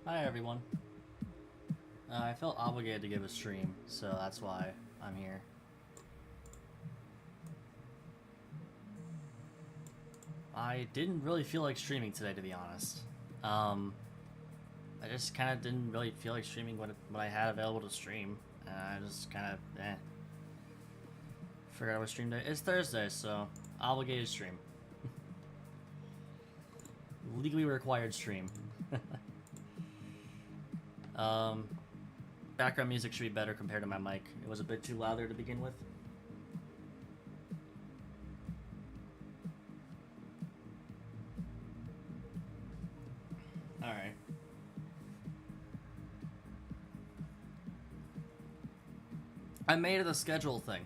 Hi everyone. I felt obligated to give a stream, so that's why I'm here. I didn't really feel like streaming today, to be honest. I just kind of didn't really feel like streaming what I had available to stream. I just kind of, Forgot what stream day. It's Thursday, so obligated stream. Legally required stream. Background music should be better compared to my mic. It was a bit too loud there to begin with. Alright. I made it a schedule thing.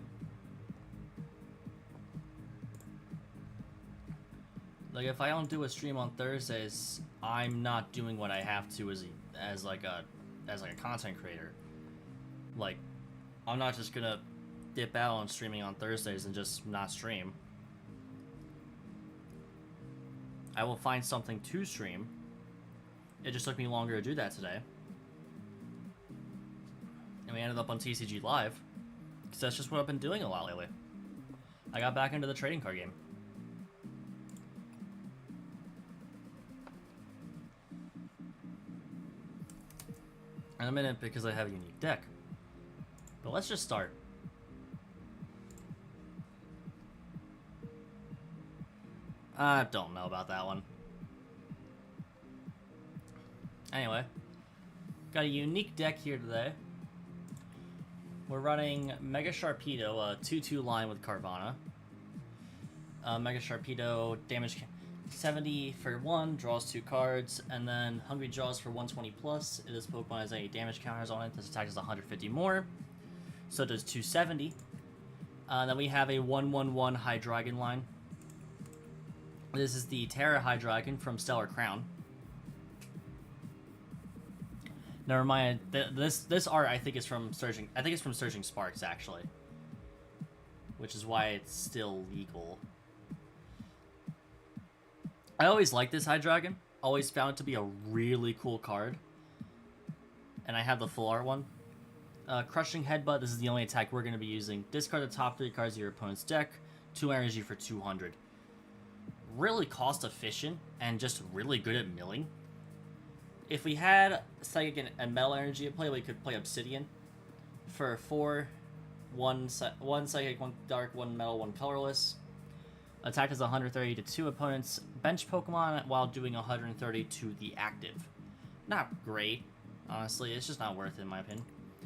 Like, if I don't do a stream on Thursdays, I'm not doing what I have to as like a content creator. Like, I'm not just gonna dip out on streaming on Thursdays and just not stream. I will find something to stream. It just took me longer to do that today. And we ended up on TCGLive. Because that's just what I've been doing a lot lately. I got back into the trading card game. In a minute because I have a unique deck. But let's just start. I don't know about that one. Anyway, got a unique deck here today. We're running Mega Sharpedo, a 2/2 line with Carvana. Mega Sharpedo, damage 70 for 1, draws 2 cards, and then Hungry Jaws for 120 plus. If this Pokemon has any damage counters on it, this attack does 150 more. So it does 270. Then we have a 1/1/1 Hydreigon line. This is the Terra Hydreigon from Stellar Crown. Never mind. This art I think is from Surging. I think it's from Surging Sparks actually, which is why it's still legal. I always liked this Hydreigon. Always found it to be a really cool card. And I have the full art one. Crushing Headbutt. This is the only attack we're going to be using. Discard the top 3 cards of your opponent's deck. 2 energy for 200. Really cost efficient and just really good at milling. If we had Psychic and Metal Energy at play, we could play Obsidian for 4, 1 Psychic, 1 Dark, 1 Metal, 1 Colorless. Attack is 130 to 2 opponents' bench Pokemon while doing 130 to the active. Not great, honestly. It's just not worth it in my opinion.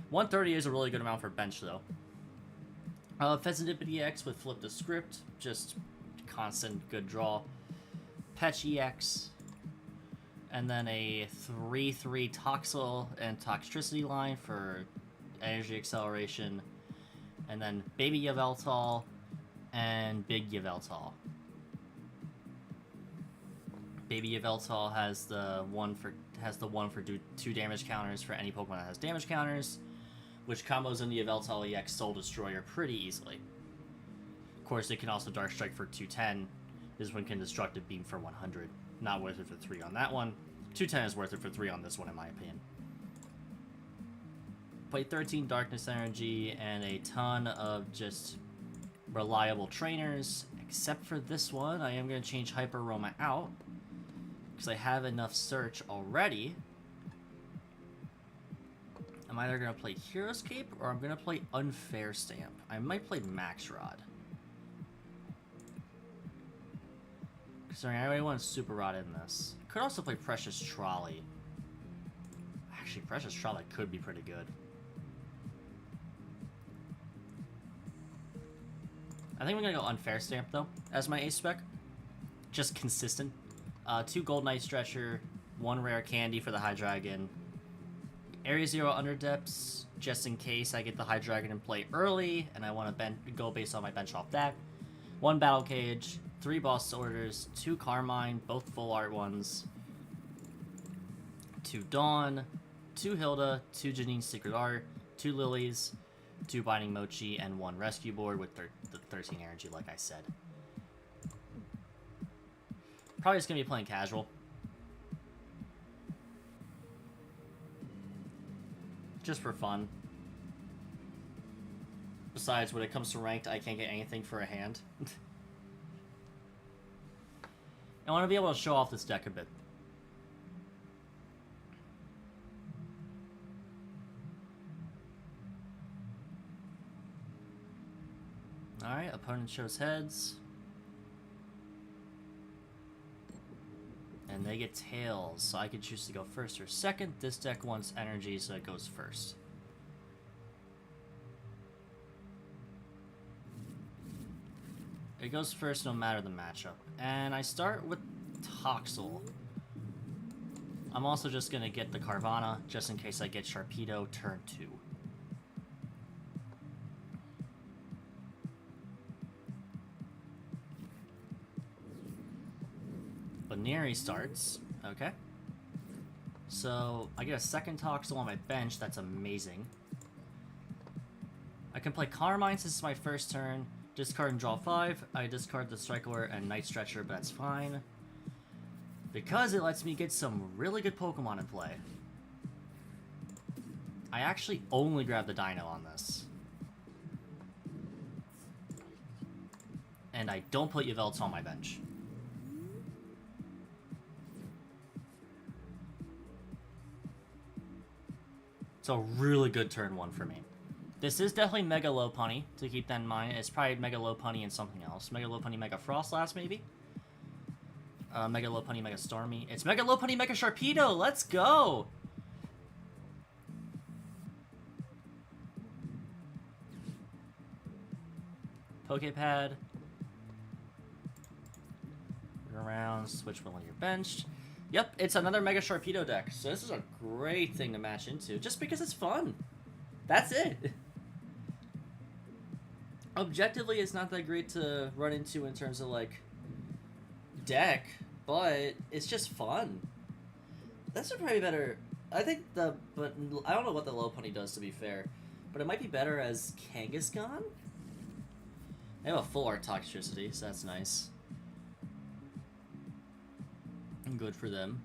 130 is a really good amount for bench though. Pheasantipity X with Flip the Script, just constant good draw. Patch EX. And then a 3/3 Toxel and Toxtricity line for energy acceleration. And then Baby Yveltal and Big Yveltal. Baby Yveltal has the one for do 2 damage counters for any Pokemon that has damage counters, which combos in the Yveltal EX Soul Destroyer pretty easily. Of course, it can also Dark Strike for 210. This one can Destructive Beam for 100. Not worth it for 3 on that one. 210 is worth it for 3 on this one, in my opinion. Play 13 Darkness Energy and a ton of just reliable trainers. Except for this one, I am going to change Hyper Roma out. Because I have enough Search already. I'm either going to play Hero's Cape or I'm going to play Unfair Stamp. I might play Max Rod. Considering I already want Super Rod in this. Could also play Precious Trolley. Actually, Precious Trolley could be pretty good. I think we're going to go Unfair Stamp, though, as my ace spec. Just consistent. 2 Gold Knight Stretcher, 1 Rare Candy for the Hydreigon. Area 0 Underdepths, just in case I get the Hydreigon in play early, and I want to go based on my bench off that. 1 Battle Cage, 3 Boss Orders, 2 Carmine, both full art ones. 2 Dawn, 2 Hilda, 2 Janine's Secret Art, 2 Lilies, 2 Binding Mochi, and 1 Rescue Board with the 13 energy, like I said. Probably just going to be playing casual. Just for fun. Besides, when it comes to ranked, I can't get anything for a hand. I want to be able to show off this deck a bit. Alright, opponent shows heads. And they get tails, so I can choose to go first or second. This deck wants energy, so it goes first. It goes first no matter the matchup. And I start with Toxel. I'm also just going to get the Carvana, just in case I get Sharpedo turn 2. Baneri starts. Okay. So, I get a second Toxel on my bench. That's amazing. I can play Countermine since it's my first turn. Discard and draw 5. I discard the Striker and Night Stretcher, but that's fine. Because it lets me get some really good Pokemon in play. I actually only grab the Dino on this. And I don't put Yveltal on my bench. It's a really good turn 1 for me. This is definitely Mega Lopunny, to keep that in mind. It's probably Mega Lopunny and something else. Mega Lopunny, Mega Frostlass, maybe? Mega Lopunny, Mega Stormy. It's Mega Lopunny, Mega Sharpedo! Let's go! Pokepad. Around, switch one when you're benched. Yep, it's another Mega Sharpedo deck. So this is a great thing to match into, just because it's fun. That's it. Objectively, it's not that great to run into in terms of, like, deck, but it's just fun. That's probably better. I think but I don't know what the Lopunny does, to be fair, but it might be better as Kangaskhan? They have a full art Toxtricity, so that's nice. Good for them.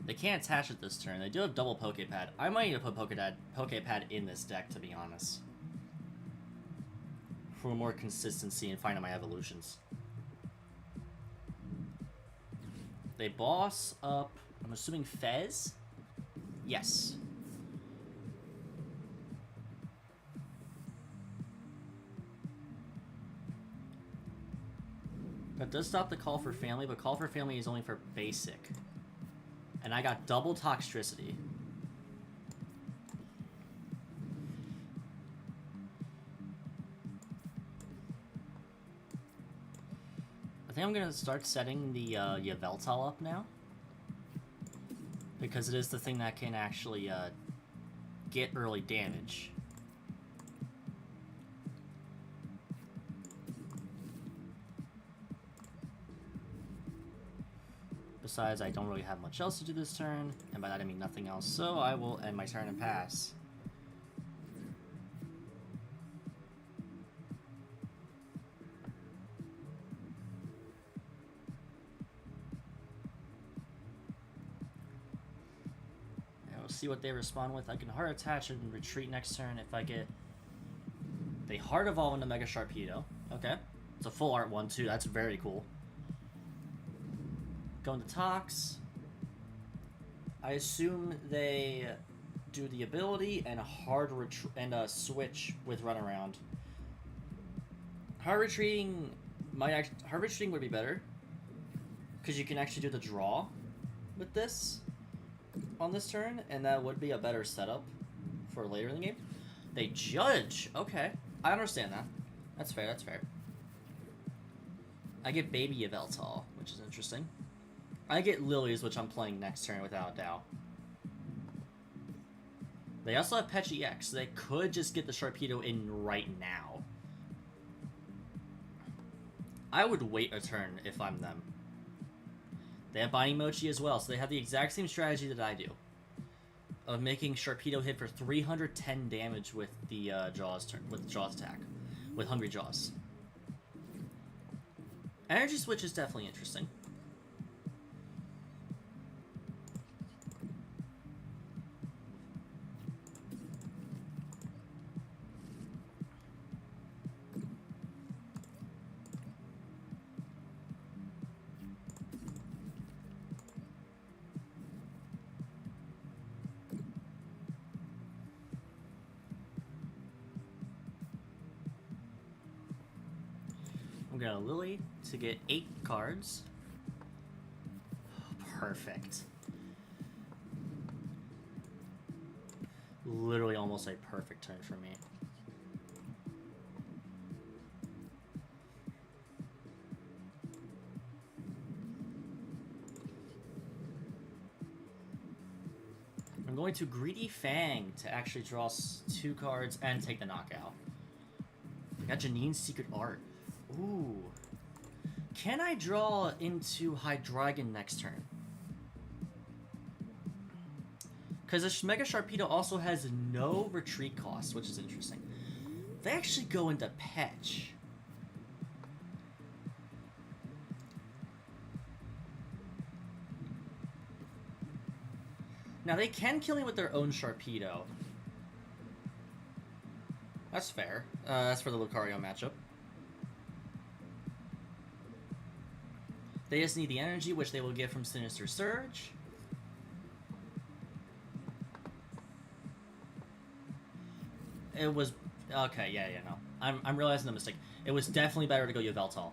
They can't attach it this turn. They do have double Pokepad. I might need to put Pokepad in this deck, to be honest. For more consistency in finding my evolutions. They boss up, I'm assuming Fez? Yes. That does stop the Call for Family, but Call for Family is only for basic. And I got double Toxtricity. I think I'm going to start setting the Yveltal up now. Because it is the thing that can actually get early damage. Besides, I don't really have much else to do this turn, and by that I mean nothing else, so I will end my turn and pass. And we'll see what they respond with. I can Heart Attach and retreat next turn if I get... They Heart Evolve into Mega Sharpedo. Okay. It's a full art one too, that's very cool. Going to Tox. I assume they do the ability and a hard switch with Runaround. Hard retreating would be better because you can actually do the draw with this on this turn, and that would be a better setup for later in the game. They judge. Okay, I understand that. That's fair. That's fair. I get Baby Yveltal, which is interesting. I get Lilies, which I'm playing next turn without a doubt. They also have Pecci X, so they could just get the Sharpedo in right now. I would wait a turn if I'm them. They have Binding Mochi as well, so they have the exact same strategy that I do. Of making Sharpedo hit for 310 damage with the Jaws attack. With Hungry Jaws. Energy Switch is definitely interesting. I'm gonna Lily to get 8 cards. Perfect. Literally almost a perfect turn for me. I'm going to Greedy Fang to actually draw 2 cards and take the knockout. I got Janine's Secret Art. Ooh. Can I draw into Hydreigon next turn? Because this Mega Sharpedo also has no retreat cost, which is interesting. They actually go into Petch. Now, they can kill me with their own Sharpedo. That's fair. That's for the Lucario matchup. They just need the energy, which they will get from Sinister Surge. It was... Okay, yeah, no. I'm realizing the mistake. It was definitely better to go Yveltal.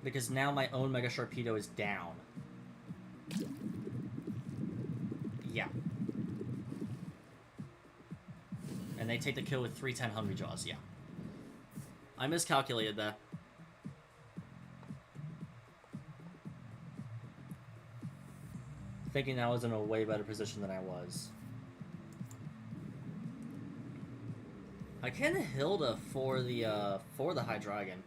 Because now my own Mega Sharpedo is down. Yeah. And they take the kill with 3/10 Hungry Jaws, yeah. I miscalculated that. Thinking I was in a way better position than I was. I can Hilda for the Hydreigon,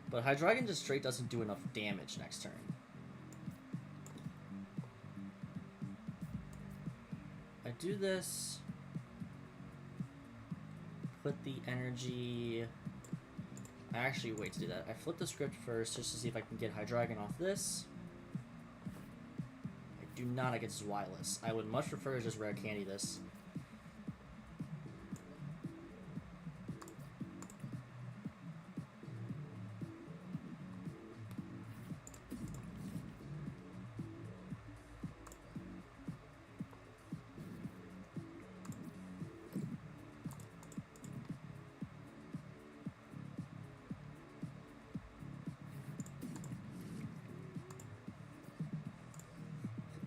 but Hydreigon just straight doesn't do enough damage next turn. I do this. Put the energy. I actually wait to do that. I flip the script first just to see if I can get Hydreigon off this. I do not against Zwilus. I would much prefer to just rare candy this.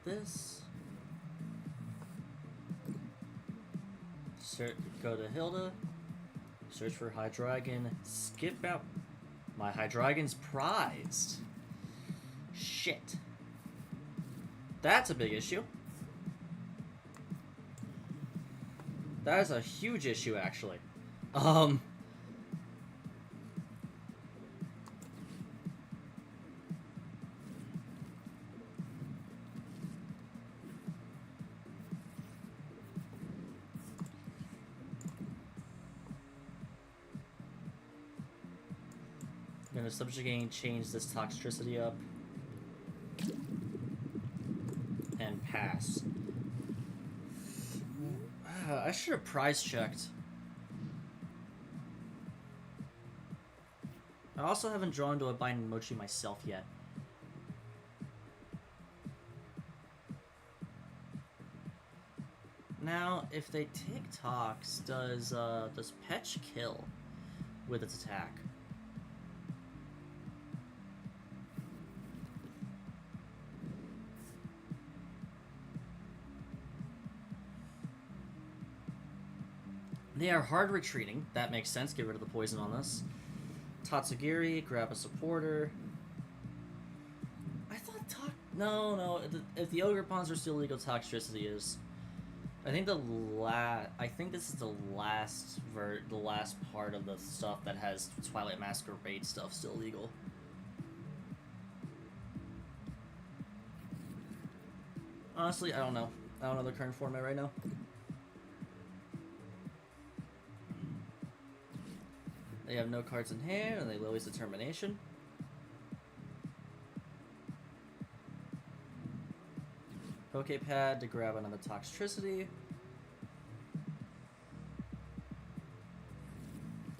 This. Go to Hilda. Search for Hydreigon. Skip out. My Hydreigon's prized. Shit. That's a big issue. That is a huge issue, actually. I'm gonna subjugate, change this toxicity up, and pass. I should have prize checked. I also haven't drawn to a Binding Mochi myself yet. Now, if they take Tox, does Petch kill with its attack? They are hard retreating. That makes sense. Get rid of the poison on this. Tatsugiri, grab a supporter. I thought No. If the Ogre Pawns are still legal, Toxicity is. I think I think this is the last part of the stuff that has Twilight Masquerade stuff still legal. Honestly, I don't know. I don't know the current format right now. They have no cards in hand, and they Lily's Determination. Pokepad to grab another Toxicity.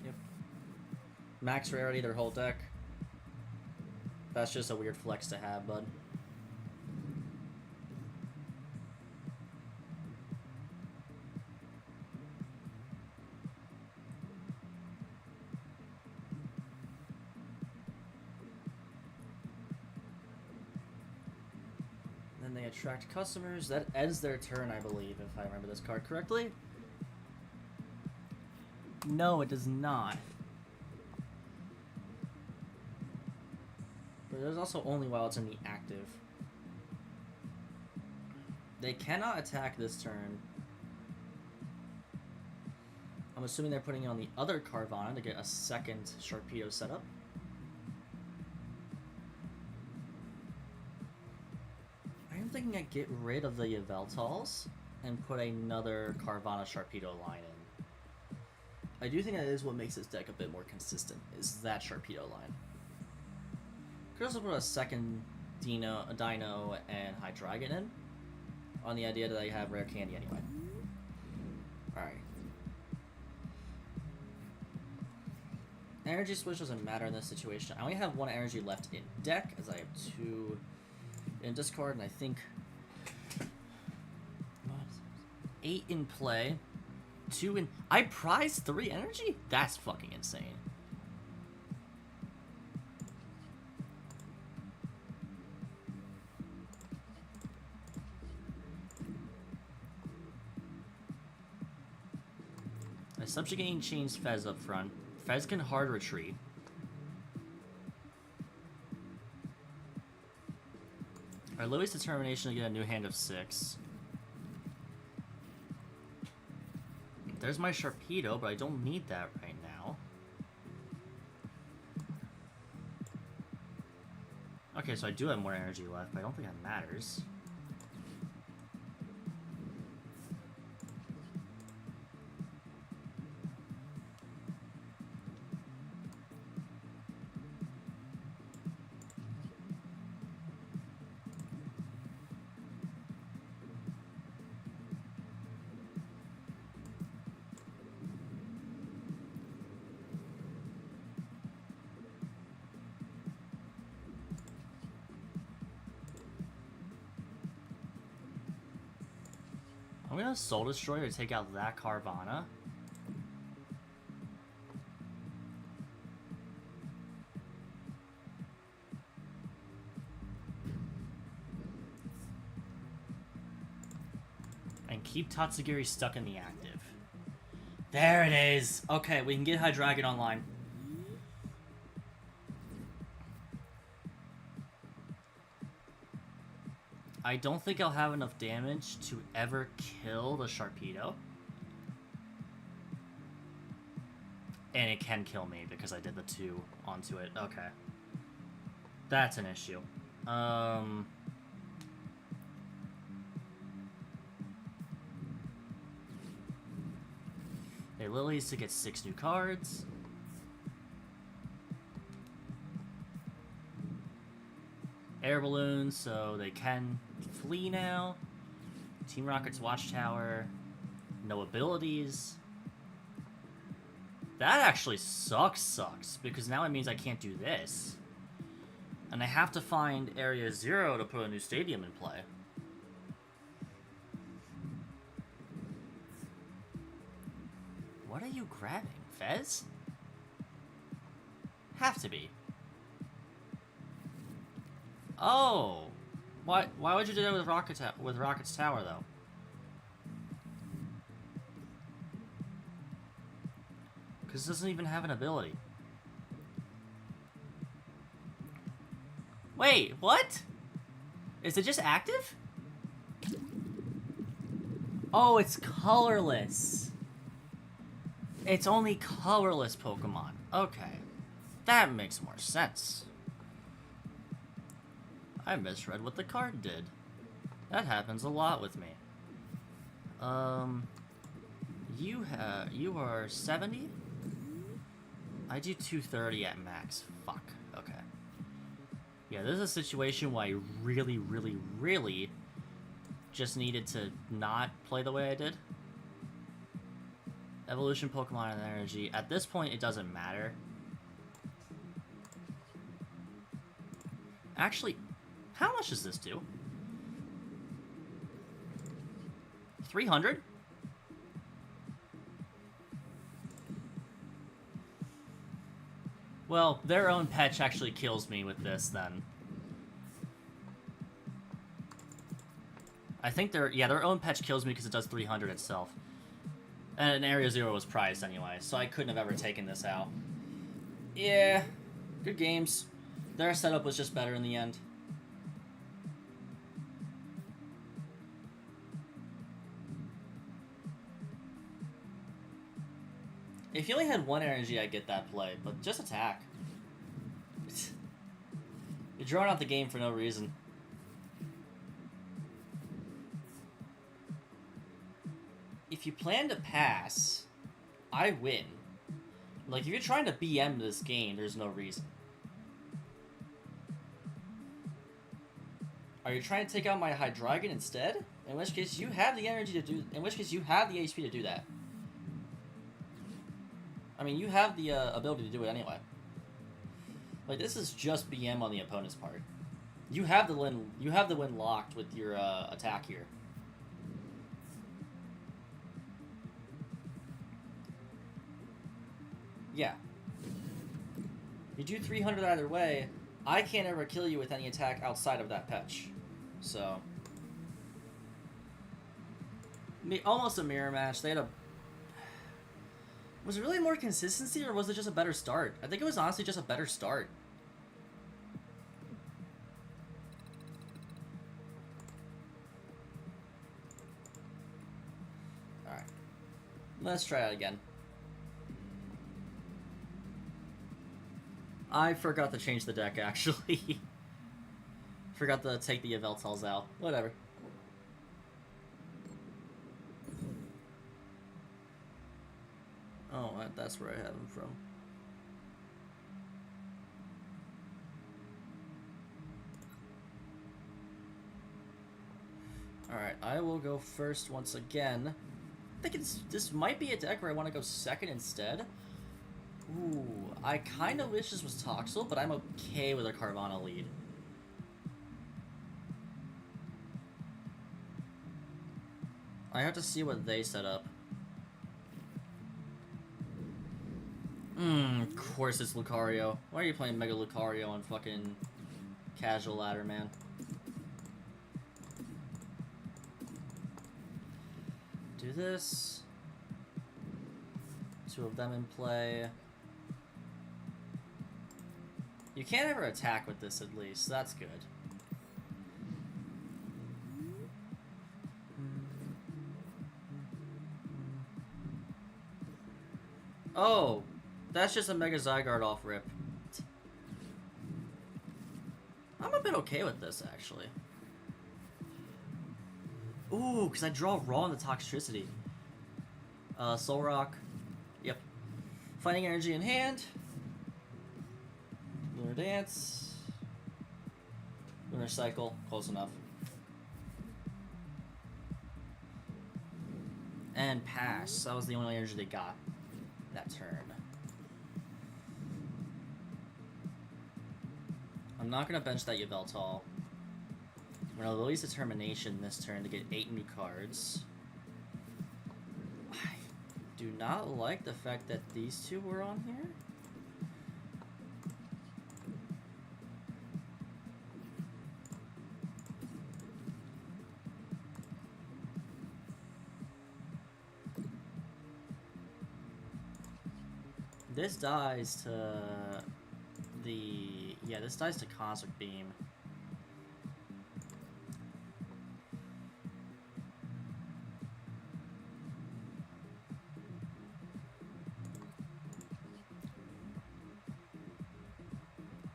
Yep. Max rarity, their whole deck. That's just a weird flex to have, bud. attract customers. That ends their turn, I believe, if I remember this card correctly. No, it does not. But there's also only while it's in the active. They cannot attack this turn. I'm assuming they're putting it on the other Carvana to get a second Sharpedo setup. I'm thinking I'd get rid of the Yveltals and put another Carvana Sharpedo line in. I do think that is what makes this deck a bit more consistent, is that Sharpedo line. Could also put a second Dino and Hydreigon in, on the idea that I have rare candy anyway. Alright. Energy switch doesn't matter in this situation. I only have one energy left in deck, as I have 2 in discard, and I think 8 in play. 2 in... I prize 3 energy? That's fucking insane. By subjugating Chain's Fez up front, Fez can hard retreat. Our Louis' determination to get a new hand of 6. There's my Sharpedo, but I don't need that right now. Okay, so I do have more energy left, but I don't think that matters. I'm gonna Soul Destroyer to take out that Carvana. And keep Tatsugiri stuck in the active. There it is! Okay, we can get Hydreigon online. I don't think I'll have enough damage to ever kill the Sharpedo. And it can kill me because I did the 2 onto it. Okay. That's an issue. Hey, Lily's to get 6 new cards. Air balloons, so they can flee now. Team Rocket's Watchtower. No abilities. That actually sucks, because now it means I can't do this. And I have to find Area 0 to put a new stadium in play. What are you grabbing? Fez? Have to be. Oh, why would you do that with Rocket's Tower though? Because it doesn't even have an ability. Wait, what? Is it just active? Oh, it's colorless. It's only colorless Pokemon. Okay, that makes more sense. I misread what the card did. That happens a lot with me. You are 70? I do 230 at max. Fuck. Okay. Yeah, this is a situation where I really, really, really just needed to not play the way I did. Evolution, Pokemon, and Energy. At this point, it doesn't matter. Actually, how much does this do? 300? Well, their own Petch actually kills me with this, then. I think their own patch kills me because it does 300 itself. And Area 0 was prized anyway, so I couldn't have ever taken this out. Yeah, good games. Their setup was just better in the end. If you only had one energy, I'd get that play, but just attack. You're drawing out the game for no reason. If you plan to pass, I win. Like, if you're trying to BM this game, there's no reason. Are you trying to take out my Hydreigon instead? In which case, you have the energy to do... In which case, you have the HP to do that. I mean, you have the ability to do it anyway. Like, this is just BM on the opponent's part. You have the win locked with your attack here. Yeah. You do 300 either way. I can't ever kill you with any attack outside of that patch. So... almost a mirror match. They had a... Was it really more consistency, or was it just a better start? I think it was honestly just a better start. Alright. Let's try it again. I forgot to change the deck, actually. Forgot to take the Yveltals out. Whatever. Oh, that's where I have him from. Alright, I will go first once again. I think this might be a deck where I want to go second instead. Ooh, I kind of wish this was Toxel, but I'm okay with a Carvana lead. I have to see what they set up. Of course it's Lucario. Why are you playing Mega Lucario on fucking casual ladder, man? Do this. Two of them in play. You can't ever attack with this, at least. That's good. Oh, that's just a Mega Zygarde off rip. I'm a bit okay with this, actually. Ooh, because I draw raw on the Toxtricity. Soul Rock. Yep. Fighting Energy in hand. Lunar Dance. Lunar Cycle. Close enough. And Pass. That was the only energy they got that turn. I'm not going to bench that Yveltal. I'm going to Lily's Determination this turn to get 8 new cards. I do not like the fact that these two were on here. This dies to the... Yeah, this dies to Cosmic Beam.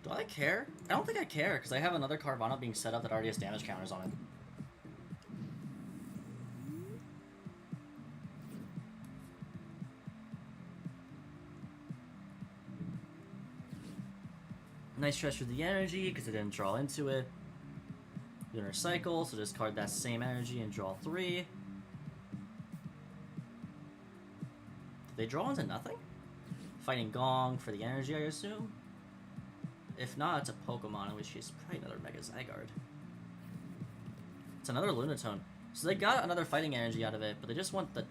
Do I care? I don't think I care, because I have another Carvana being set up that already has damage counters on it. Nice stretch for the energy, because it didn't draw into it. Lunar Cycle, so discard that same energy and draw 3. Did they draw into nothing? Fighting Gong for the energy, I assume? If not, it's a Pokemon, in which case probably another Mega Zygarde. It's another Lunatone. So they got another fighting energy out of it, but they just want the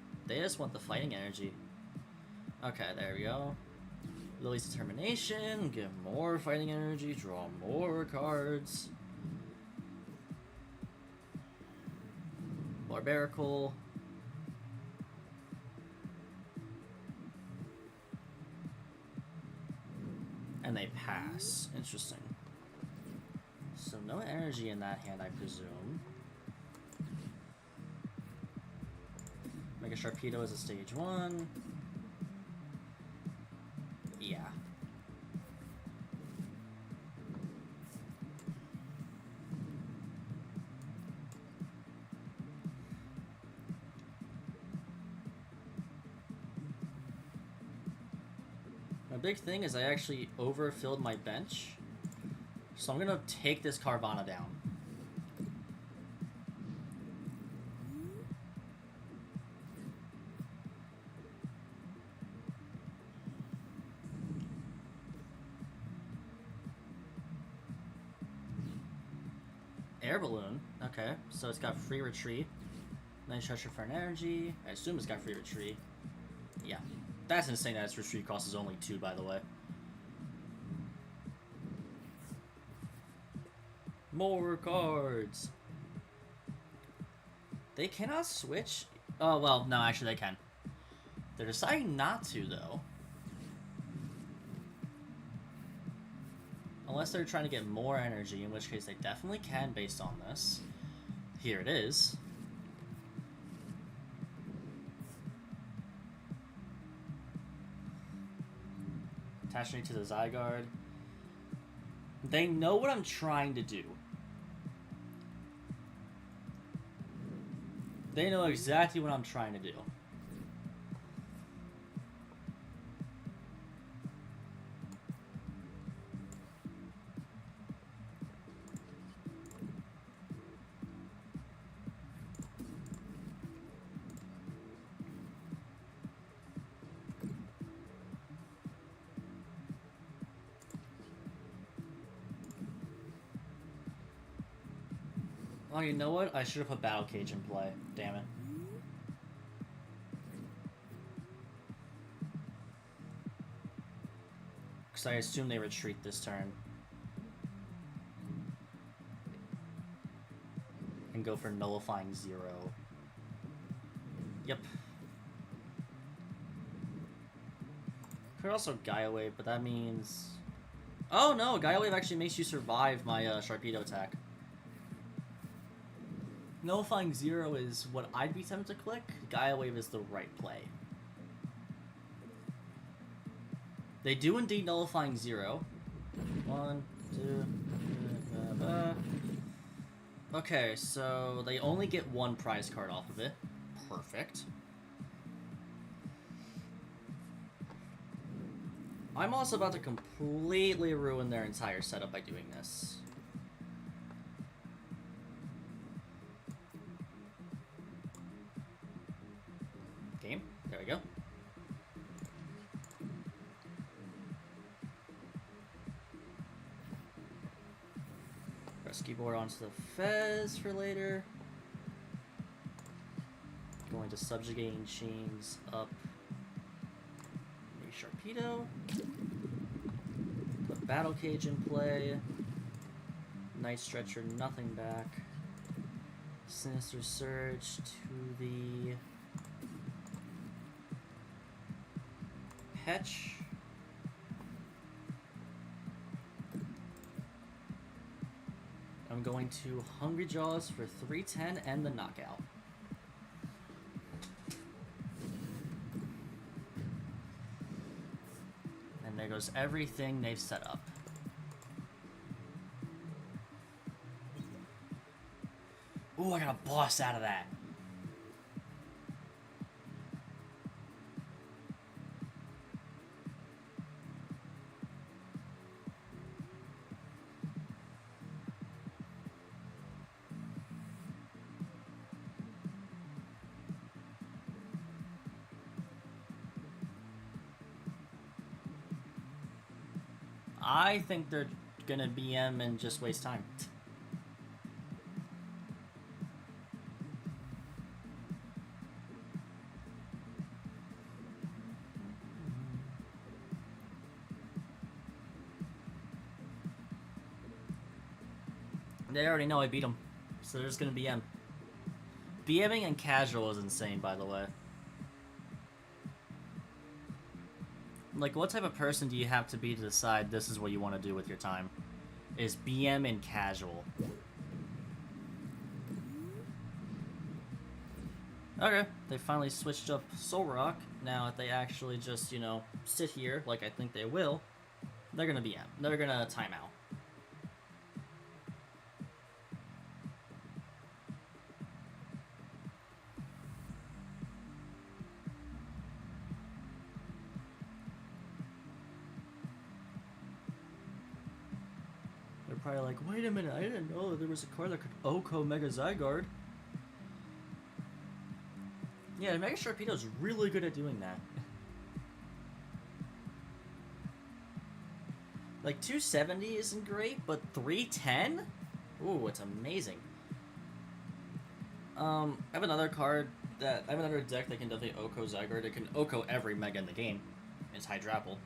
fighting energy. Okay, there we go. Lily's Determination, get more fighting energy, draw more cards. Barbarical. And they pass. Interesting. So no energy in that hand, I presume. Mega Sharpedo is a stage 1. Yeah. My big thing is I actually overfilled my bench. So I'm gonna take this Carvana down. Air Balloon. Okay, so it's got free retreat. Nice treasure for an energy. I assume it's got free retreat. Yeah. That's insane that its retreat cost is only 2, by the way. More cards! They cannot switch? Oh, well, no, actually they can. They're deciding not to, though. Unless they're trying to get more energy, in which case they definitely can based on this. Here it is. Attaching to the Zygarde. They know what I'm trying to do. They know exactly what I'm trying to do. Oh, you know what? I should have put Battle Cage in play. Damn it. Because I assume they retreat this turn. And go for Nullifying 0. Yep. Could also Gaia Wave, but that means... Oh no! Gaia Wave actually makes you survive my Sharpedo attack. Nullifying 0 is what I'd be tempted to click. Gaia Wave is the right play. They do indeed Nullifying 0. 1, 2... Okay, so they only get 1 prize card off of it. Perfect. I'm also about to completely ruin their entire setup by doing this. Game. There we go. Rescue board onto the Fez for later. Going to Subjugating Chains up a Sharpedo. Put Battle Cage in play. Night Stretcher, nothing back. Sinister Surge to the Petch. I'm going to Hungry Jaws for 310 and the knockout. And there goes everything they've set up. Ooh, I got a boss out of that. I think they're gonna BM and just waste time. They already know I beat them, so they're just gonna BM. BMing and casual is insane, by the way. Like, what type of person do you have to be to decide this is what you want to do with your time? Is BM and casual. Okay, they finally switched up Soul Rock. Now, if they actually just, you know, sit here, like I think they will, they're gonna BM. They're gonna time out. They're probably like, wait a minute, I didn't know there was a card that could Oko Mega Zygarde. Yeah, Mega Sharpedo's really good at doing that. Like, 270 isn't great, but 310? Ooh, it's amazing. I have another card that... I have another deck that can definitely Oko Zygarde. It can Oko every Mega in the game. It's Hydrapple.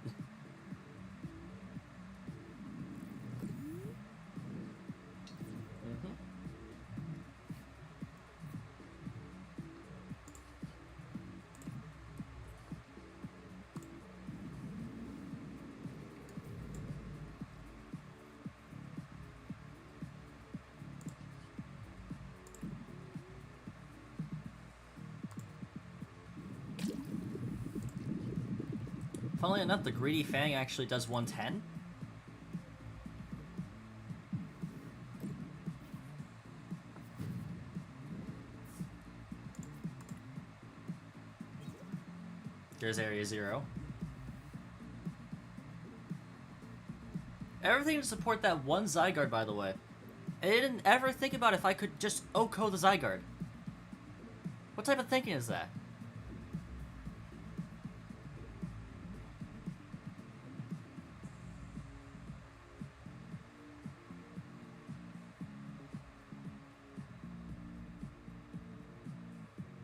Funnily enough, the Greedy Fang actually does 110. There's Area 0. Everything to support that one Zygarde, by the way. I didn't ever think about if I could just Oko the Zygarde. What type of thinking is that?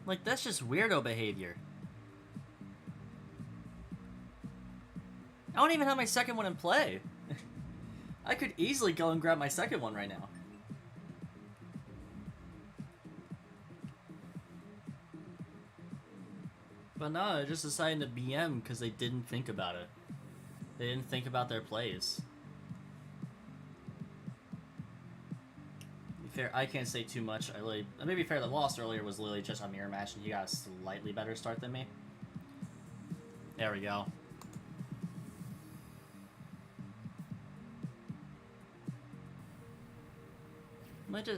Like, that's just weirdo behavior. I don't even have my second one in play. I could easily go and grab my second one right now. But no, they're just deciding to BM because they didn't think about it. They didn't think about their plays. Fair, I can't say too much. Maybe fair, the loss earlier was literally just a mirror match and he got a slightly better start than me. There we go.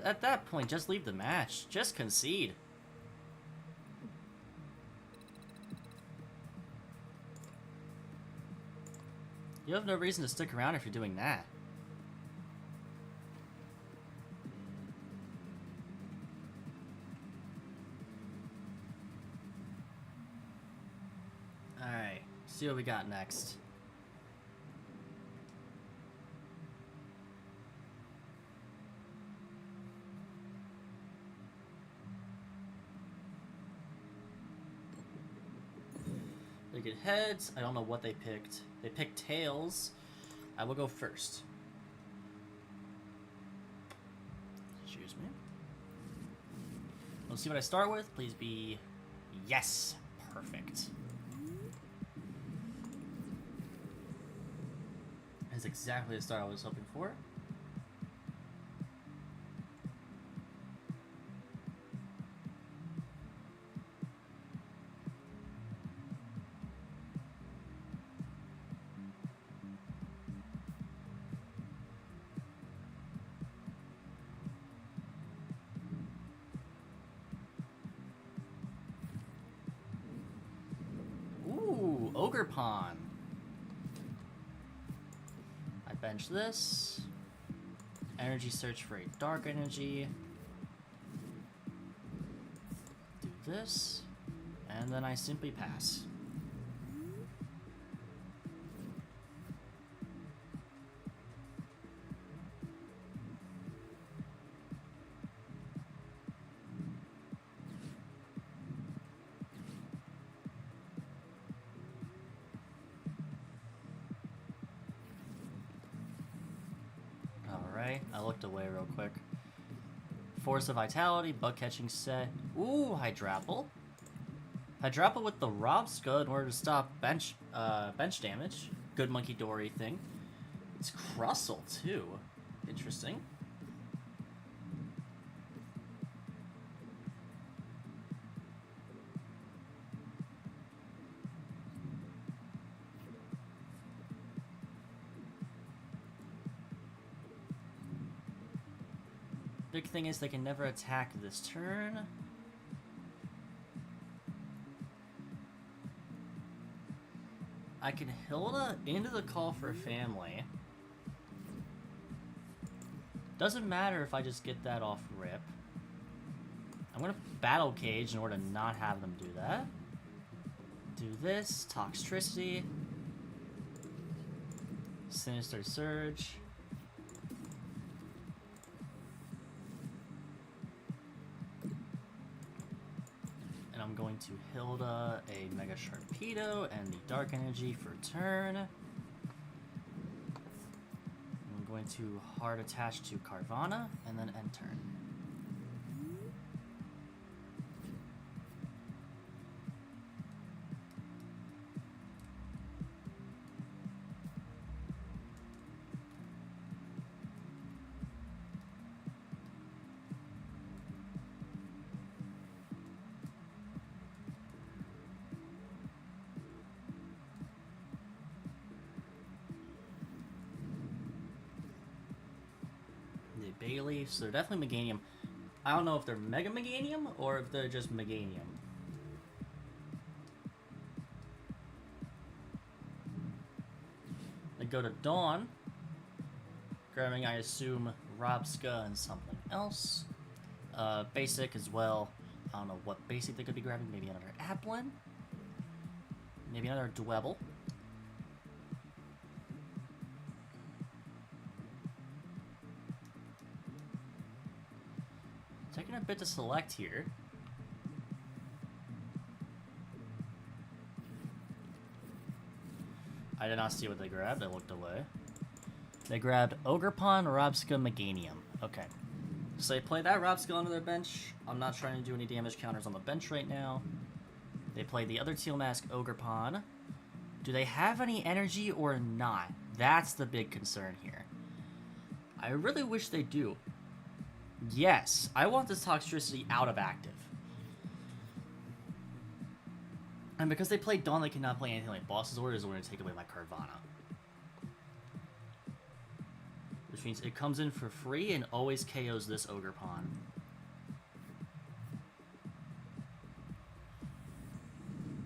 At that point, just leave the match. Just concede. You have no reason to stick around if you're doing that. Alright, see what we got next. They get heads. I don't know what they picked. They picked tails. I will go first. Excuse me. Let's see what I start with. Please be... Yes! Perfect. That's exactly the start I was hoping for. Ogre Pawn. I bench this. Energy search for a dark energy. Do this. And then I simply pass. I looked away real quick. Force of Vitality, Bug Catching Set. Ooh, Hydrapple. Hydrapple with the Robska in order to stop bench damage. Good Monkey Dory thing. It's Crustle, too. Interesting. Big thing is they can never attack this turn. I can Hilda into the Call for Family. Doesn't matter if I just get that off rip. I'm gonna Battle Cage in order to not have them do that. Do this, Toxtricity. Sinister Surge. And I'm going to Hilda a Mega Sharpedo and the Dark Energy for turn. I'm going to Hard Attach to Carvanha and then end turn. Bayleafs, so they're definitely Meganium. I don't know if they're Mega Meganium or if they're just Meganium. They go to Dawn, grabbing, I assume, Robska and something else. Basic as well. I don't know what basic they could be grabbing. Maybe another Applin. Maybe another Dwebble. Taking a bit to select here. I did not see what they grabbed. I looked away. They grabbed Ogerpon, Robska, Meganium. Okay. So they play that Robska onto their bench. I'm not trying to do any damage counters on the bench right now. They play the other Teal Mask, Ogerpon. Do they have any energy or not? That's the big concern here. I really wish they do. Yes, I want this Toxtricity out of active. And because they play Dawn, they cannot play anything like Boss's Orders, we're going to take away my Carvanha. Which means it comes in for free and always KOs this Ogerpon.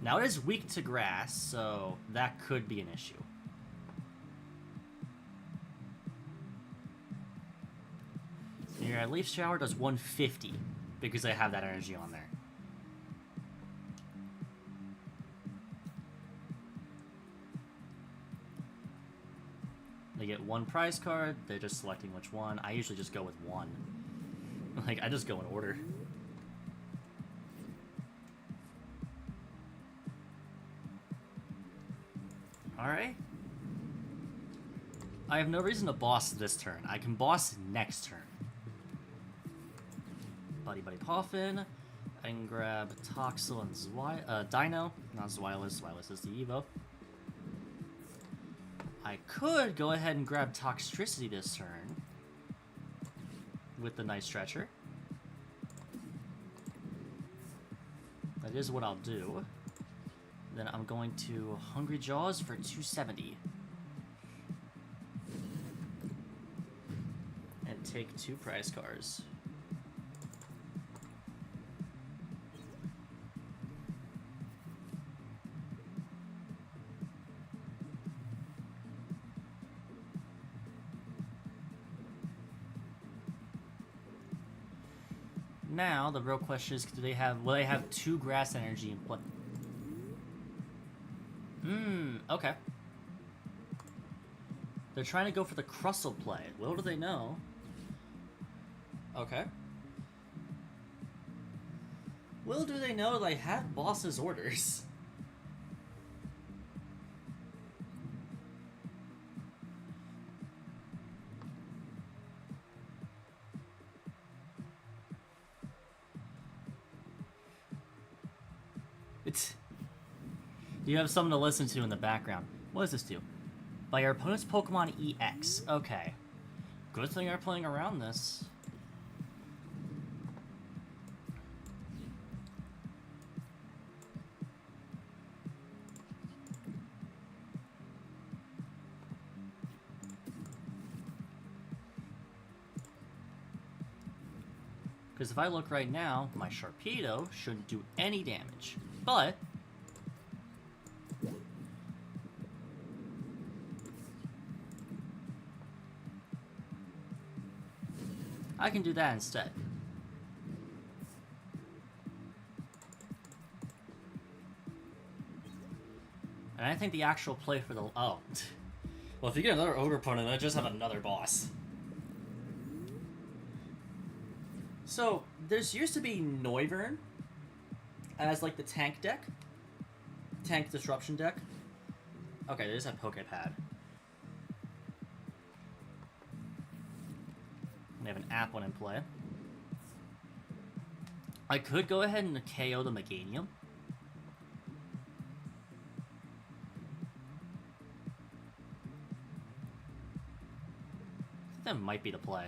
Now it is weak to grass, so that could be an issue. Your Leaf Shower does 150 because I have that energy on there. They get one prize card, they're just selecting which one. I usually just go with one. Like, I just go in order. Alright. I have no reason to boss this turn. I can boss next turn. Buddy Poffin. I can grab Toxel and Dino. Not Zweilous. Zweilous is the Evo. I could go ahead and grab Toxtricity this turn. With the Night Stretcher. That is what I'll do. Then I'm going to Hungry Jaws for 270. And take 2 prize cards. Now, the real question is, will they have 2 grass energy in play? Okay. They're trying to go for the Crustle play. Little do they know. Okay. Little do they know they have Boss's Orders. You have something to listen to in the background. What does this do? By your opponent's Pokemon EX. Okay. Good thing you're playing around this. Because if I look right now, my Sharpedo shouldn't do any damage. But I can do that instead. And I think the actual play for the... Oh. Well, if you get another Ogre opponent, then I just have another boss. So, there's used to be Noivern as, like, the tank deck. Tank disruption deck. Okay, they just have Pokepad. They have an app one in play. I could go ahead and KO the Meganium. That might be the play.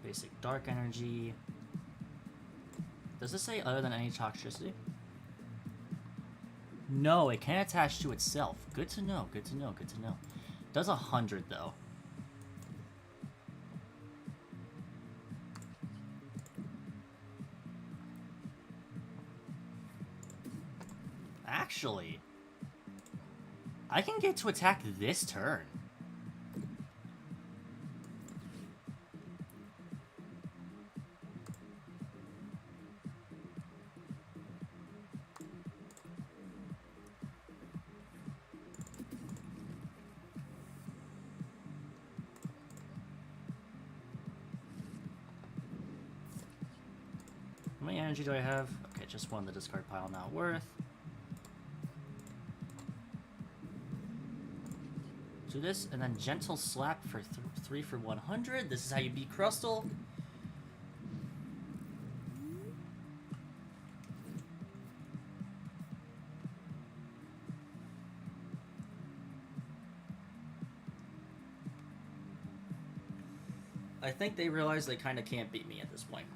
Basic Dark Energy. Does this say other than any toxicity? No, it can't attach to itself. Good to know, good to know, good to know. Does 100 though. Actually, I can get to attack this turn. How many energy do I have? Okay, just one. The discard pile not worth. Do this, and then Gentle Slap for 3 for 100. This is how you beat Crustle. I think they realize they kind of can't beat me at this point.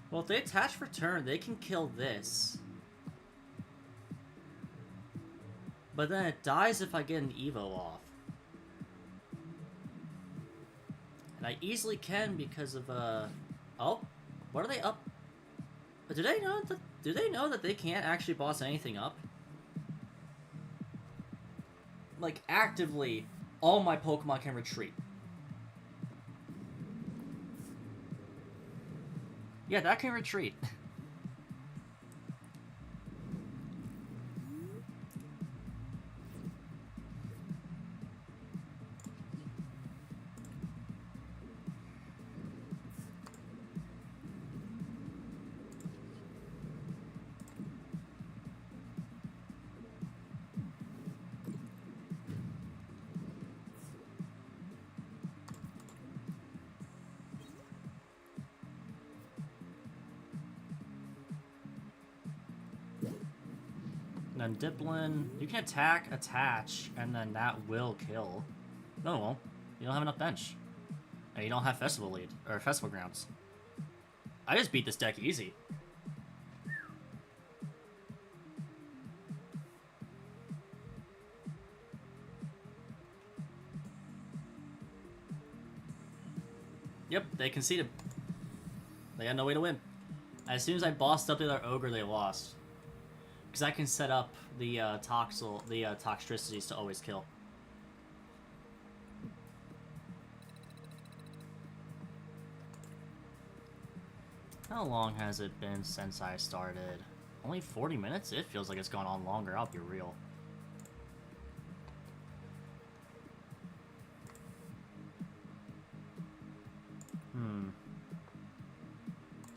Well, if they attach for turn, they can kill this. But then it dies if I get an Evo off. And I easily can because of, oh, what are they up? Do they know that they can't actually boss anything up? Like, actively, all my Pokemon can retreat. Yeah, that can retreat. Then Diplin, you can attack, attach, and then that will kill. No, it won't. You don't have enough bench. And you don't have Festival Lead, or Festival Grounds. I just beat this deck easy. Yep, they conceded. They had no way to win. As soon as I bossed up the other Ogre, they lost. Because I can set up the Toxtricities to always kill. How long has it been since I started? Only 40 minutes? It feels like it's gone on longer, I'll be real.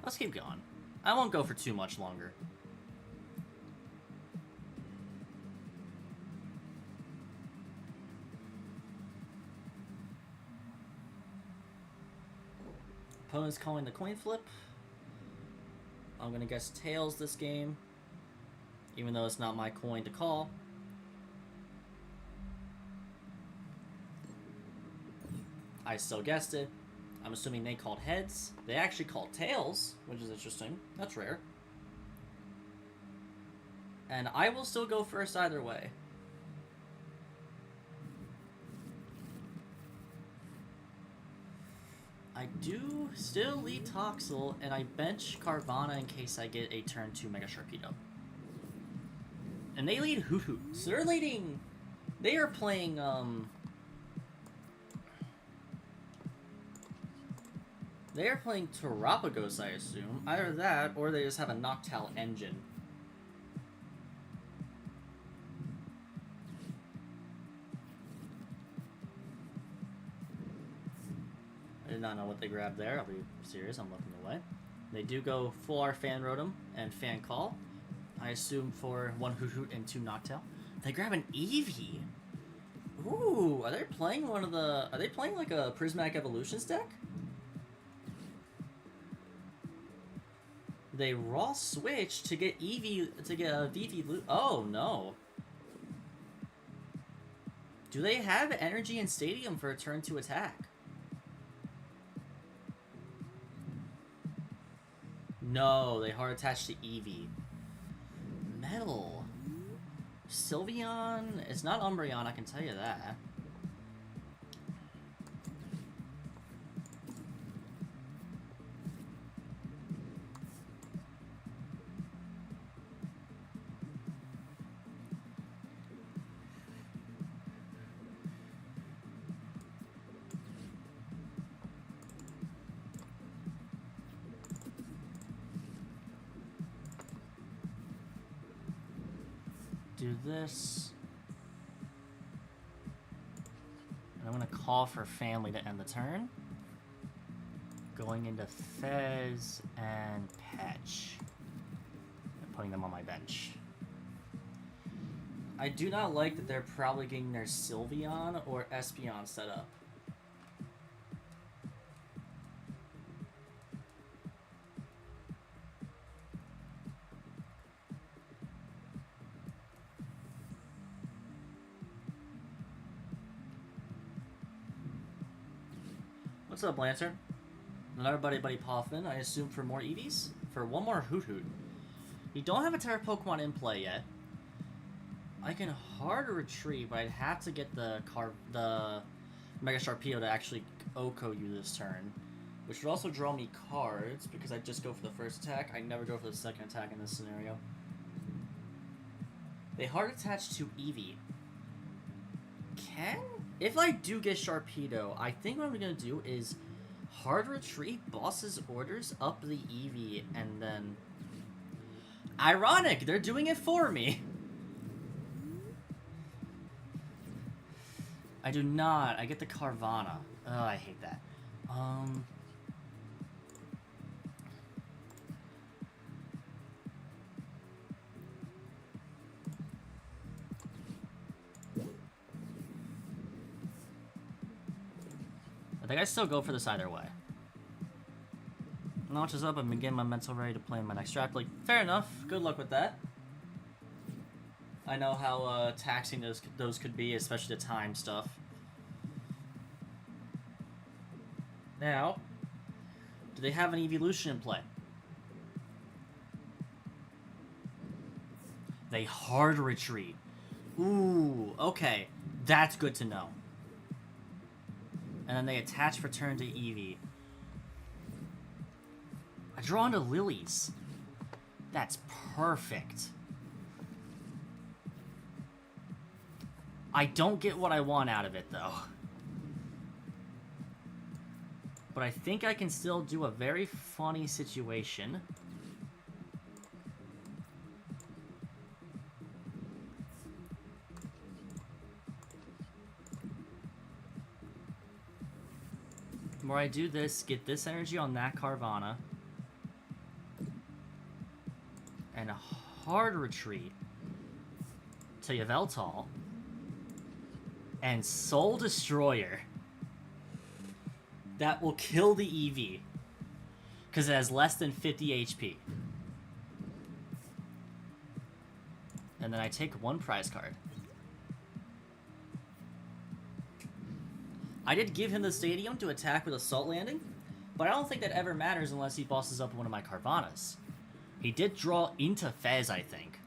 Let's keep going. I won't go for too much longer. opponent's calling the coin flip. I'm gonna guess tails this game, even though it's not my coin to call. I still guessed it. I'm assuming they called heads. They actually called tails, which is interesting. That's rare. And I will still go first either way. I do still lead Toxel, and I bench Carvana in case I get a turn 2 Mega Sharpedo. And they lead Hoot Hoot. So they're leading... They are playing, They are playing Terapagos, I assume. Either that, or they just have a Noctowl engine. I did not know what they grabbed there. I'll be serious, I'm looking away. They do go full art Fan Rotom and Fan Call. I assume for 1 Hoot Hoot and 2 Noctowl. They grab an Eevee. Ooh, are they playing one of the... Are they playing like a Prismatic Evolutions deck? They raw switch to get Eevee, to get a VV... Oh, no. Do they have energy in Stadium for a turn 2 attack? No, they hard attach to Eevee. Metal. Sylveon? It's not Umbreon, I can tell you that. Do this. And I'm gonna call for family to end the turn. Going into Fez and Patch. And putting them on my bench. I do not like that they're probably getting their Sylveon or Espeon set up. What's up, Lancer? Another Buddy Poffin, I assume for more Eevees? For one more Hoot Hoot. You don't have a Terra Pokemon in play yet. I can hard retreat, but I'd have to get the Mega Sharpedo to actually OHKO you this turn. Which would also draw me cards, because I just go for the first attack. I never go for the second attack in this scenario. They hard attach to Eevee. If I do get Sharpedo, I think what I'm going to do is hard retreat Boss's Orders up the Eevee, and then... Ironic! They're doing it for me! I do not. I get the Carvana. Oh, I hate that. I think I still go for this either way. Launches up, I'm getting my mental ready to play in my next draft. Like, fair enough. Good luck with that. I know how taxing those could be, especially the time stuff. Now, do they have an evolution in play? They hard retreat. Ooh, okay. That's good to know. And then they attach for turn to Eevee. I draw into Lilies. That's perfect. I don't get what I want out of it, though. But I think I can still do a very funny situation. Where I do this, get this energy on that Carvana. And a hard retreat to Yveltal. And Soul Destroyer. That will kill the Eevee. Because it has less than 50 HP. And then I take one prize card. I did give him the stadium to attack with Assault Landing, but I don't think that ever matters unless he bosses up one of my Carvanas. He did draw into Fez, I think.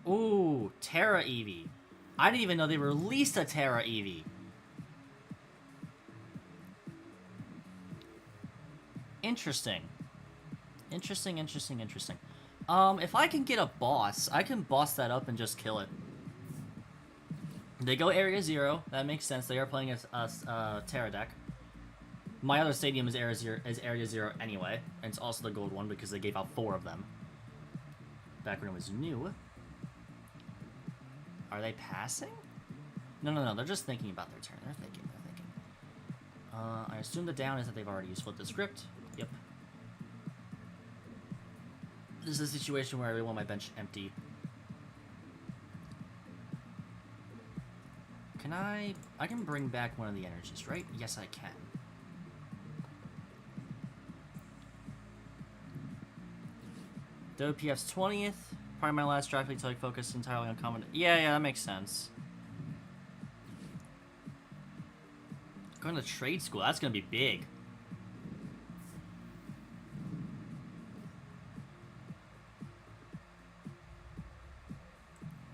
Ooh, Terra Eevee. I didn't even know they released a Terra Eevee. Interesting. Interesting. If I can get a boss, I can boss that up and just kill it. They go Area 0. That makes sense. They are playing a Terra deck. My other stadium is Area 0 anyway. And it's also the gold one because they gave out 4 of them. Back when it was new. Are they passing? No. They're just thinking about their turn. They're thinking. I assume the down is that they've already used Flip the Script. Yep. This is a situation where I really want my bench empty. Can I can bring back one of the energies, right? Yes, I can. WPF's 20th. Probably my last draft until I focus entirely on common. Yeah, that makes sense. Going to trade school, that's going to be big.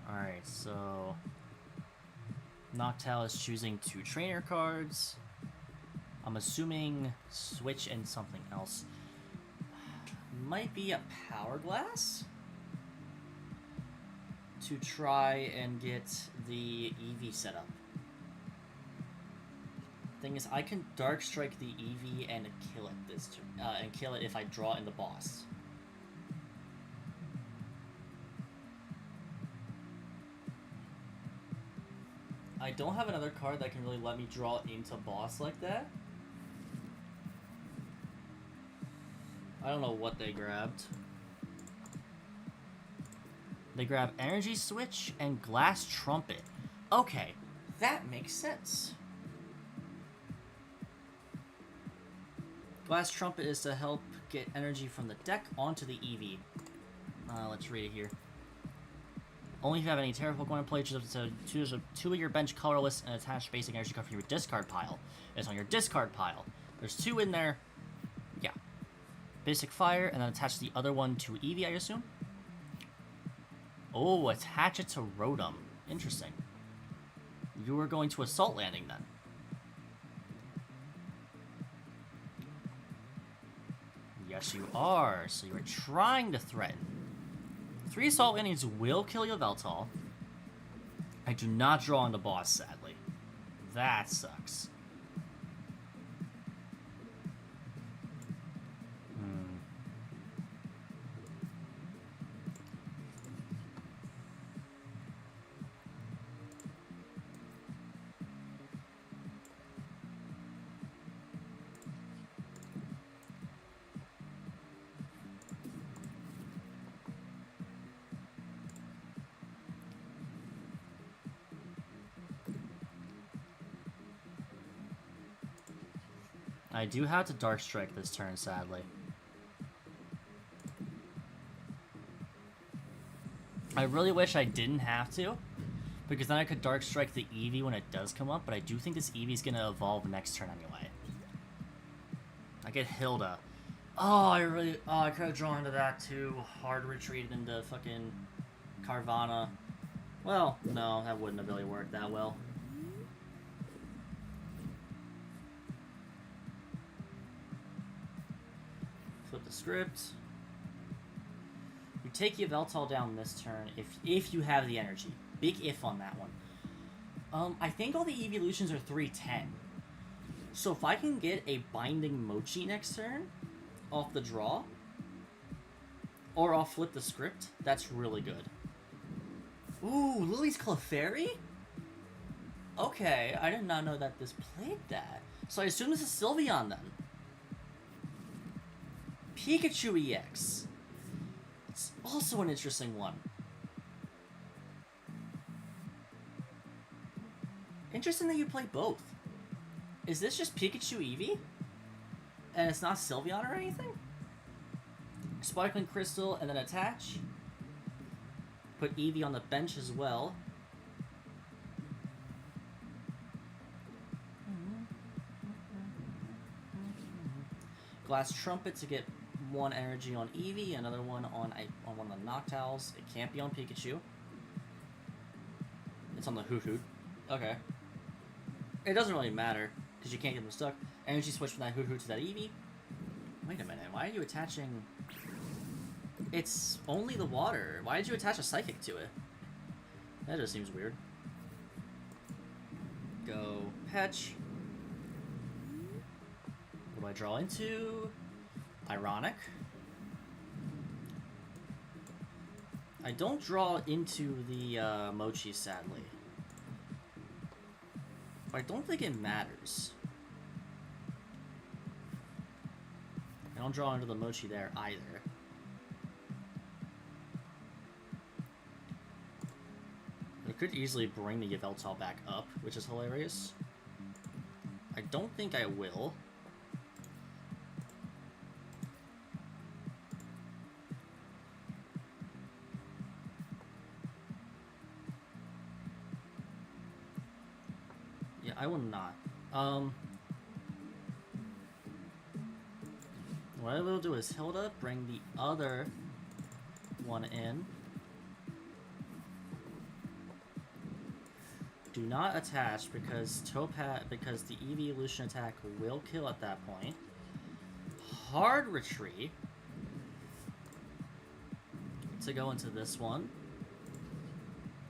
Alright, so... Noctowl is choosing 2 trainer cards. I'm assuming switch and something else. Might be a Power Glass? To try and get the Eevee set up. Thing is, I can Dark Strike the Eevee and kill it this turn, and kill it if I draw in the boss. I don't have another card that can really let me draw into boss like that. I don't know what they grabbed. They grab Energy Switch and Glass Trumpet. Okay, that makes sense. Glass Trumpet is to help get energy from the deck onto the Eevee. Let's read it here. Only if you have any Terra Pokemon in play, choose 2 of your bench colorless and attach basic energy card from your discard pile. It's on your discard pile. There's 2 in there. Yeah. Basic Fire, and then attach the other one to Eevee, I assume? Oh, attach it to Rotom. Interesting. You are going to Assault Landing, then. Yes, you are. So you're trying to threaten. 3 Assault Landings will kill Yveltal. I do not draw on the boss, sadly. That sucks. I do have to Dark Strike this turn, sadly. I really wish I didn't have to, because then I could Dark Strike the Eevee when it does come up, but I do think this Eevee's gonna evolve next turn anyway. I get Hilda. I could have drawn into that too. Hard retreated into fucking Carvana. Well, no, that wouldn't have really worked that well. Flip the script. You take Yveltal down this turn if you have the energy. Big if on that one. I think all the evolutions are 310. So if I can get a Binding Mochi next turn off the draw, or I'll flip the script, that's really good. Ooh, Lily's Clefairy? Okay, I did not know that this played that. So I assume this is Sylveon then. Pikachu EX. It's also an interesting one. Interesting that you play both. Is this just Pikachu Eevee? And it's not Sylveon or anything? Sparkling Crystal and then attach. Put Eevee on the bench as well. Glass Trumpet to get 1 energy on Eevee, another one on one of the Noctowls. It can't be on Pikachu. It's on the Hoot. Okay. It doesn't really matter, because you can't get them stuck. Energy switch from that Hoot to that Eevee. Wait a minute, why are you attaching... It's only the water. Why did you attach a Psychic to it? That just seems weird. Go Petch. What do I draw into? Ironic. I don't draw into the Mochi, sadly. But I don't think it matters. I don't draw into the Mochi there either. I could easily bring the Yveltal back up, which is hilarious. I don't think I will. Yeah, I will not. What I will do is Hilda, bring the other one in. Do not attach because because the evolution attack will kill at that point. Hard retreat to go into this one.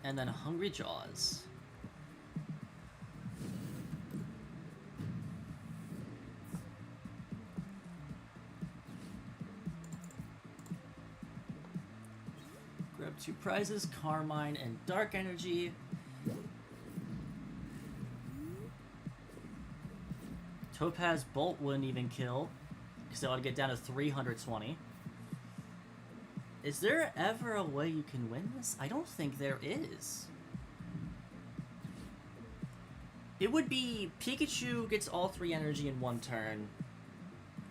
And then Hungry Jaws. Grab 2 prizes, Carmine and Dark Energy. Topaz Bolt wouldn't even kill, because they ought to get down to 320. Is there ever a way you can win this? I don't think there is. It would be Pikachu gets all 3 energy in 1 turn,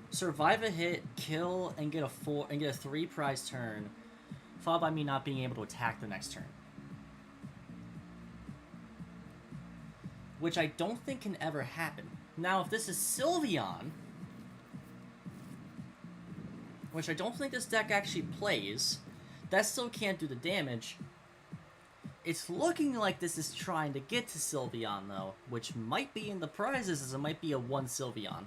survive a hit, kill, and get a 3 prize turn, followed by me not being able to attack the next turn. Which I don't think can ever happen. Now, if this is Sylveon, which I don't think this deck actually plays, that still can't do the damage. It's looking like this is trying to get to Sylveon, though, which might be in the prizes, as it might be a 1 Sylveon.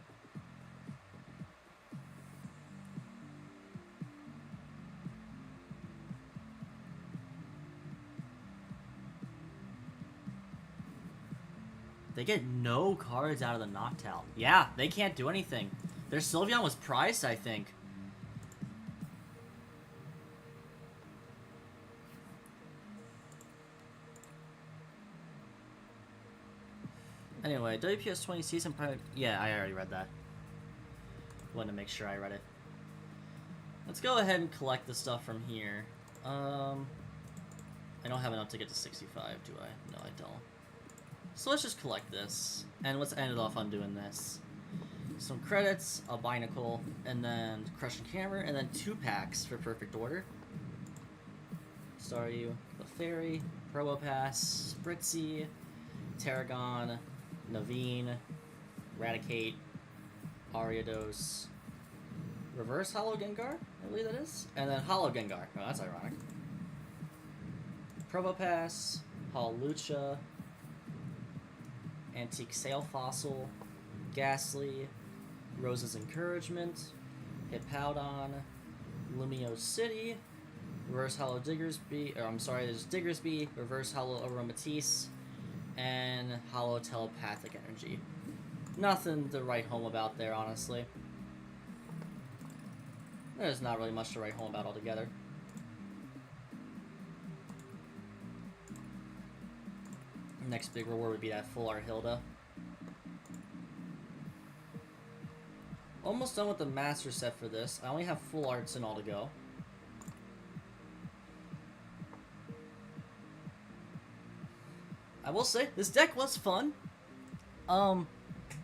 They get no cards out of the Noctowl. Yeah, they can't do anything. Their Sylveon was prized, I think. Anyway, WPS 20 season pilot. Yeah, I already read that. Wanted to make sure I read it. Let's go ahead and collect the stuff from here. I don't have enough to get to 65, do I? No, I don't. So let's just collect this, and let's end it off on doing this. Some credits, a Binacle, and then Crushing Hammer, and then 2 packs for perfect order. Staryu, Clefairy, Probopass, Spritzee, Tarragon, Naveen, Raticate, Ariados, Reverse Hollow Gengar, I believe that is, and then Hollow Gengar. Oh, that's ironic. Probopass, Hawlucha, Antique Sail Fossil, Ghastly, Rose's Encouragement, Hippowdon, Lumio City, Reverse Hollow Diggersby, or I'm sorry, there's Diggersby, Reverse Hollow Aromatisse, and Hollow Telepathic Energy. Nothing to write home about there, honestly. There's not really much to write home about altogether. Next big reward would be that full art Hilda. Almost done with the master set for this. I only have full arts and all to go. I will say, this deck was fun.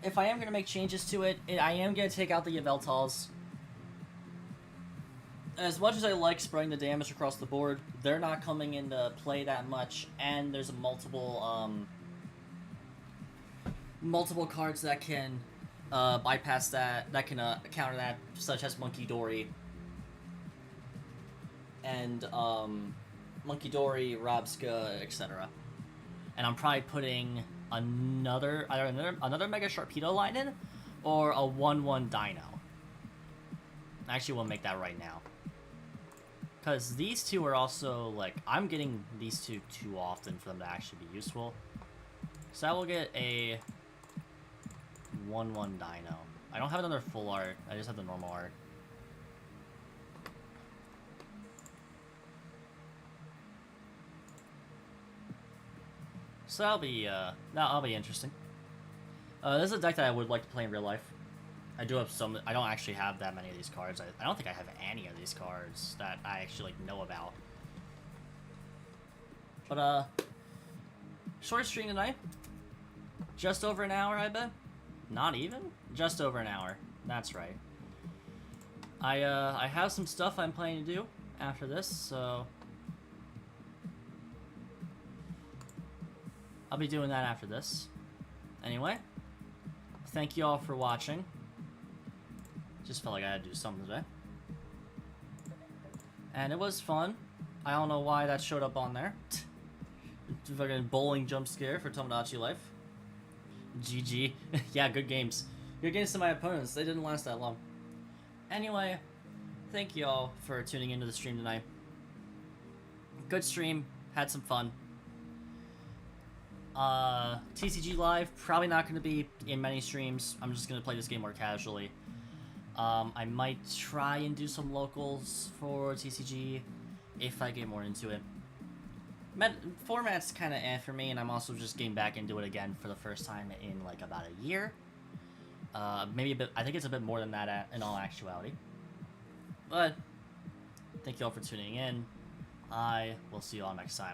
if I am going to make changes to it, I am going to take out the Yveltals. As much as I like spraying the damage across the board, they're not coming into play that much, and there's multiple cards that can bypass that can counter that, such as Monkey Dory and Monkey Dory, Robska, etc. And I'm probably putting either another Mega Sharpedo line in, or a 1/1 Dino. Actually, we'll make that right now. Because these two are also, like, I'm getting these two too often for them to actually be useful. So I will get a 1/1 Dino. I don't have another full art, I just have the normal art. So that'll be interesting. This is a deck that I would like to play in real life. I do have some. I don't actually have that many of these cards. I don't think I have any of these cards that I actually know about. But short stream tonight. Just over an hour, I bet. Not even. Just over an hour. That's right. I have some stuff I'm planning to do after this, so I'll be doing that after this. Anyway, thank you all for watching. Just felt like I had to do something today. And it was fun. I don't know why that showed up on there. Fucking bowling jump scare for Tomodachi Life. GG. Yeah, good games. Good games to my opponents. They didn't last that long. Anyway, thank you all for tuning into the stream tonight. Good stream. Had some fun. TCGLive, probably not going to be in many streams. I'm just going to play this game more casually. I might try and do some locals for TCG if I get more into it. Format's kind of for me, and I'm also just getting back into it again for the first time in like about a year. Maybe a bit. I think it's a bit more than that in all actuality. But thank you all for tuning in. I will see you all next time.